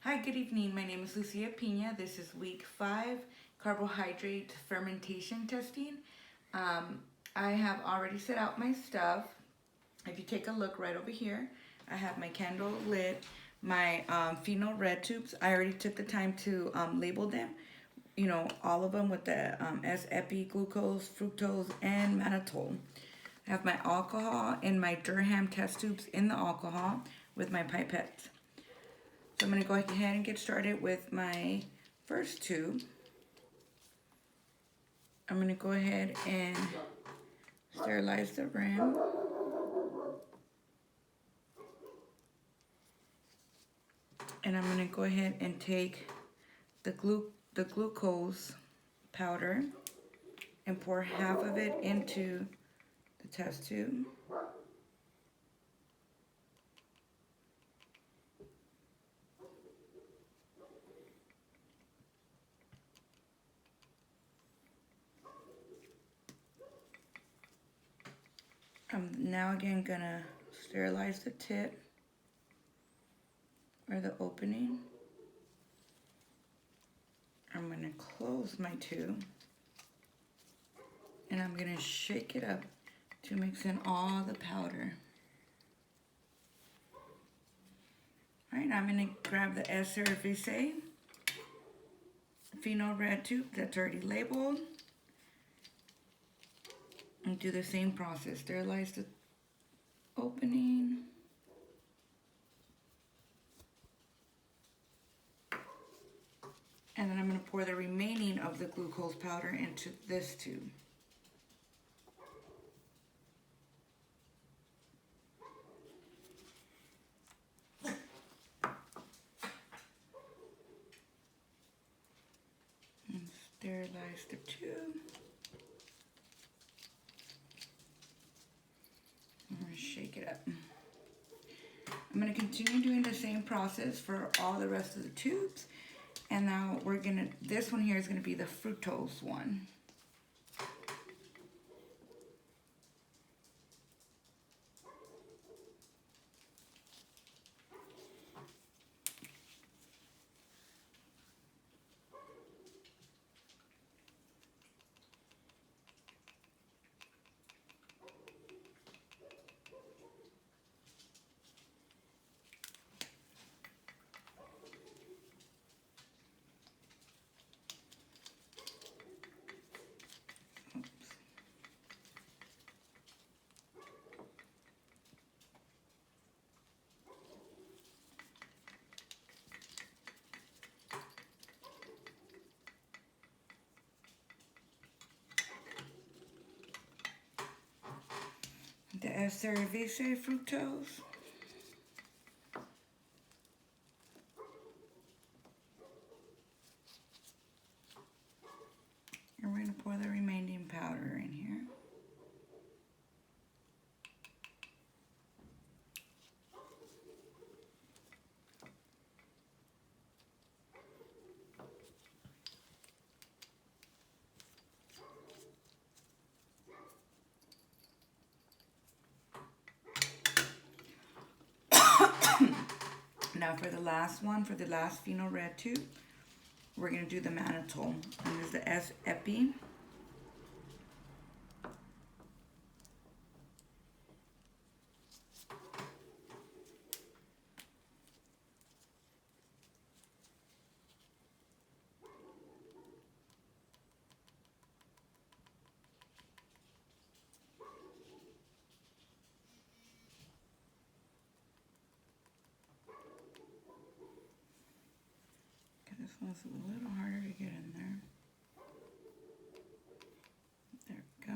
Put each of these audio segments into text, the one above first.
Hi, good evening. My name is Lucia Pina. This is week 5 carbohydrate fermentation testing. Um, I have already set out my stuff. If you take a look right over here, I have my candle lit, my phenol red tubes. I already took the time to label them. You know, all of them with the S-epi, glucose, fructose, and mannitol. I have my alcohol and my Durham test tubes in the alcohol with my pipettes. So I'm going to go ahead and get started with my first tube. I'm going to go ahead and sterilize the rim. And I'm going to go ahead and take the glucose powder and pour half of it into the test tube. I'm now again going to sterilize the tip or the opening. I'm going to close my tube and I'm going to shake it up to mix in all the powder. All right, I'm going to grab the S. cerevisiae phenol red tube that's already labeled and do the same process. Sterilize the opening. And then I'm going to pour the remaining of the glucose powder into this tube. And sterilize the tube. I'm going to shake it up. I'm going to continue doing the same process for all the rest of the tubes. And now this one here is going to be the fructose one. The S. cerevisiae fructose. And we're going to pour the remaining powder in here. Now for the last one, for the last phenol red tube, we're going to do the mannitol. And this is the S-epi. This one's a little harder to get in there. There we go.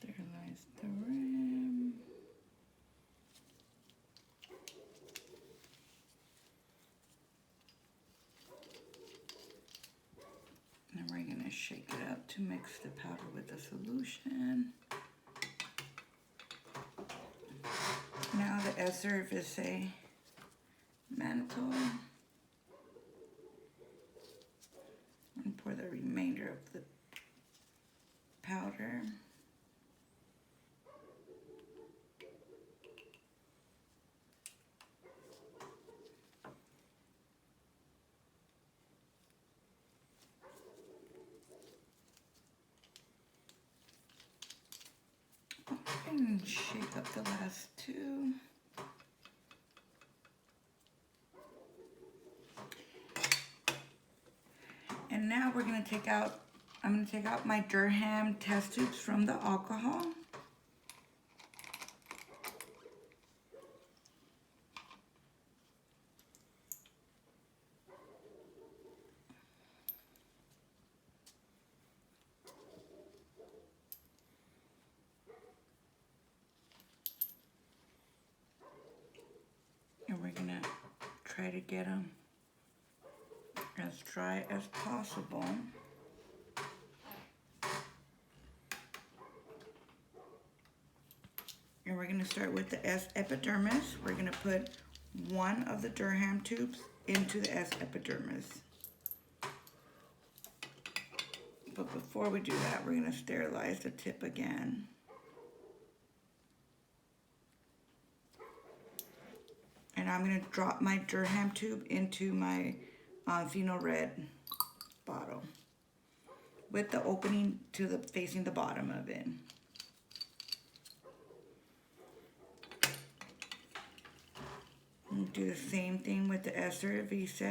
Sterilize the rim. And we're going to shake it up to mix the powder with the solution. Ester Vise mantle and pour the remainder of the powder. And shake up the last two. And now we're going to take out, I'm going to take out my Durham test tubes from the alcohol. And we're going to try to get them as dry as possible. And we're going to start with the S epidermis. We're going to put one of the Durham tubes into the S epidermis. But before we do that, we're going to sterilize the tip again. And I'm going to drop my Durham tube into my Phenol Red bottle with the opening to the facing the bottom of it. And do the same thing with the Ester Vise.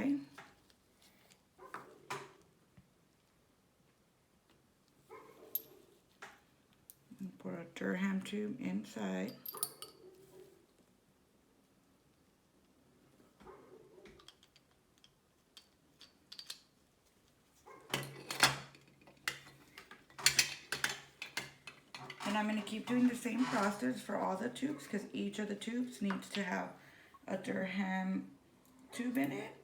Pour a Durham tube inside. And I'm going to keep doing the same process for all the tubes because each of the tubes needs to have a Durham tube in it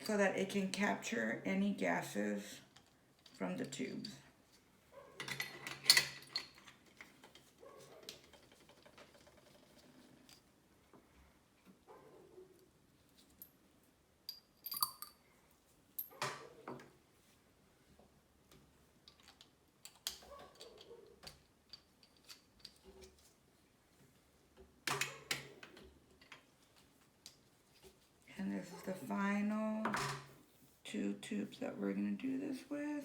so that it can capture any gases from the tubes. And this is the final two tubes that we're going to do this with.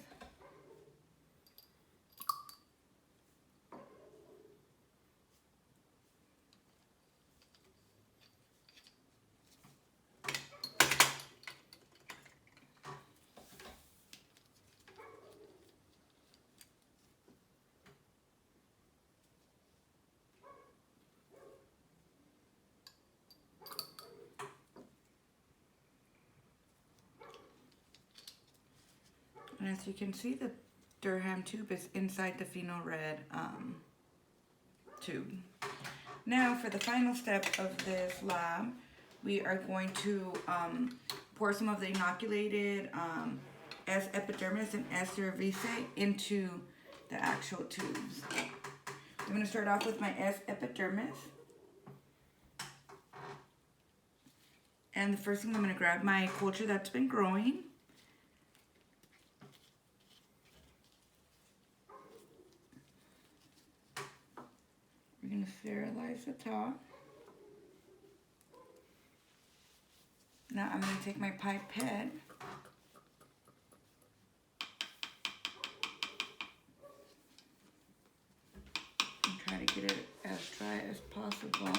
And as you can see, the Durham tube is inside the Phenol Red tube. Now for the final step of this lab, we are going to pour some of the inoculated S epidermis and Ester Vise into the actual tubes. I'm going to start off with my S epidermis. And the first thing, I'm going to grab my culture that's been growing. We're going to sterilize the top. Now I'm going to take my pipette and try to get it as dry as possible.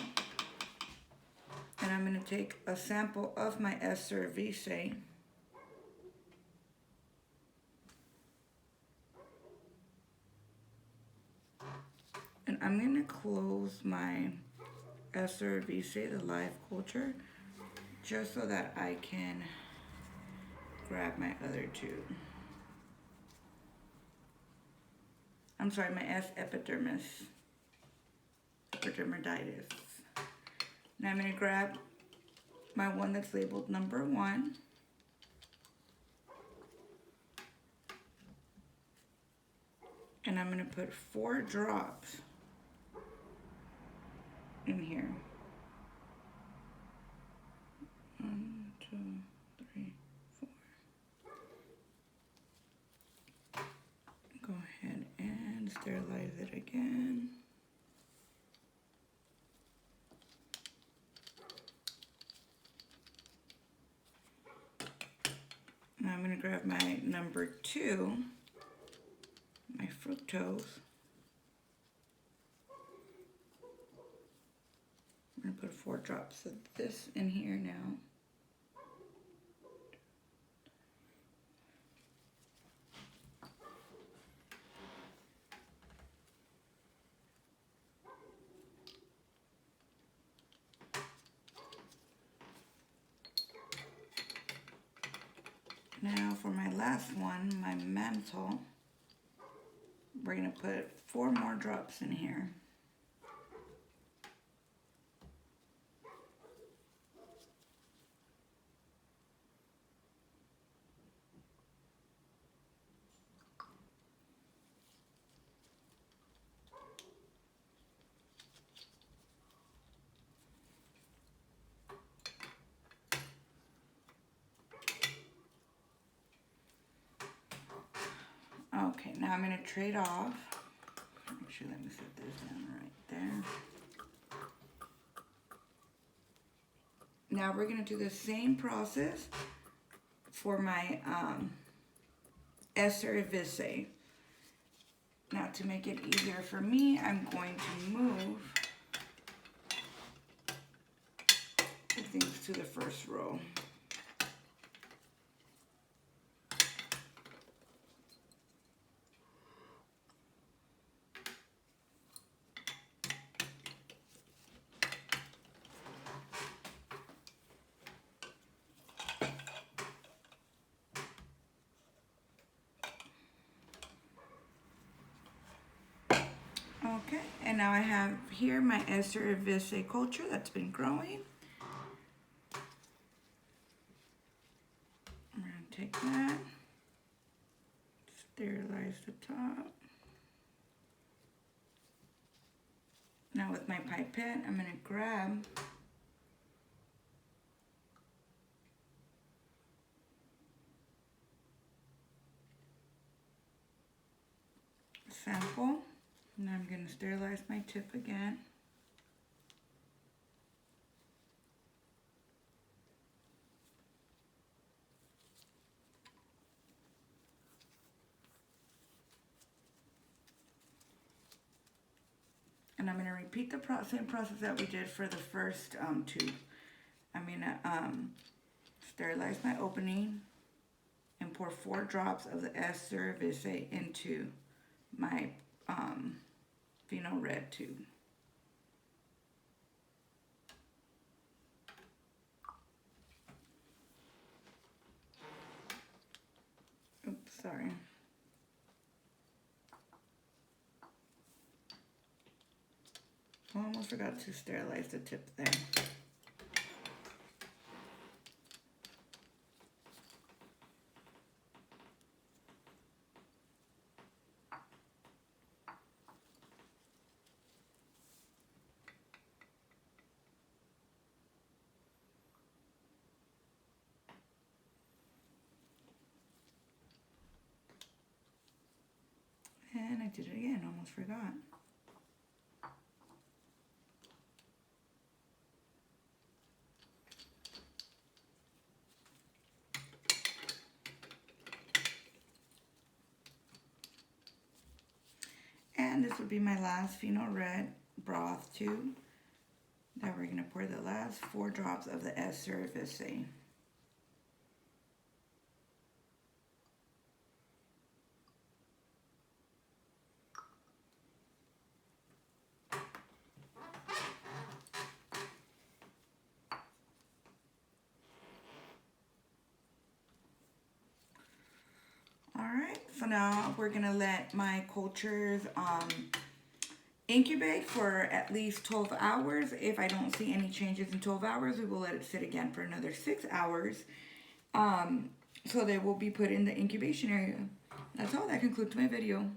And I'm going to take a sample of my Ester Vise. And I'm going to close my Ester Vise, the live culture, just so that I can grab my other tube. I'm sorry, my S epidermis, epidermidis. Now I'm going to grab my one that's labeled number 1. And I'm going to put 4 drops in here. 1, 2, 3, 4. Go ahead and sterilize it again. Now I'm going to grab my number 2, my fructose. I'm going to put 4 drops of this in here now. Now for my last one, my mannitol, we're going to put 4 more drops in here. Okay, now I'm going to trade off. Actually, let me set this down right there. Now we're going to do the same process for my Ester Evise. Now to make it easier for me, I'm going to move the things to the first row. Okay, and now I have here my Ester Evise culture that's been growing. I'm going to take that, sterilize the top. Now with my pipette, I'm going to grab a sample. And I'm going to sterilize my tip again. And I'm going to repeat the same process that we did for the first tube. I'm going to sterilize my opening and pour 4 drops of the Ester Evise into my Pheno Red tube. Oops, sorry. I almost forgot to sterilize the tip there. And I did it again, almost forgot. And this would be my last Pheno Red broth tube that we're going to pour the last 4 drops of the Ester Evise. Alright, so now we're going to let my cultures incubate for at least 12 hours. If I don't see any changes in 12 hours, we will let it sit again for another 6 hours. So they will be put in the incubation area. That's all. That concludes my video.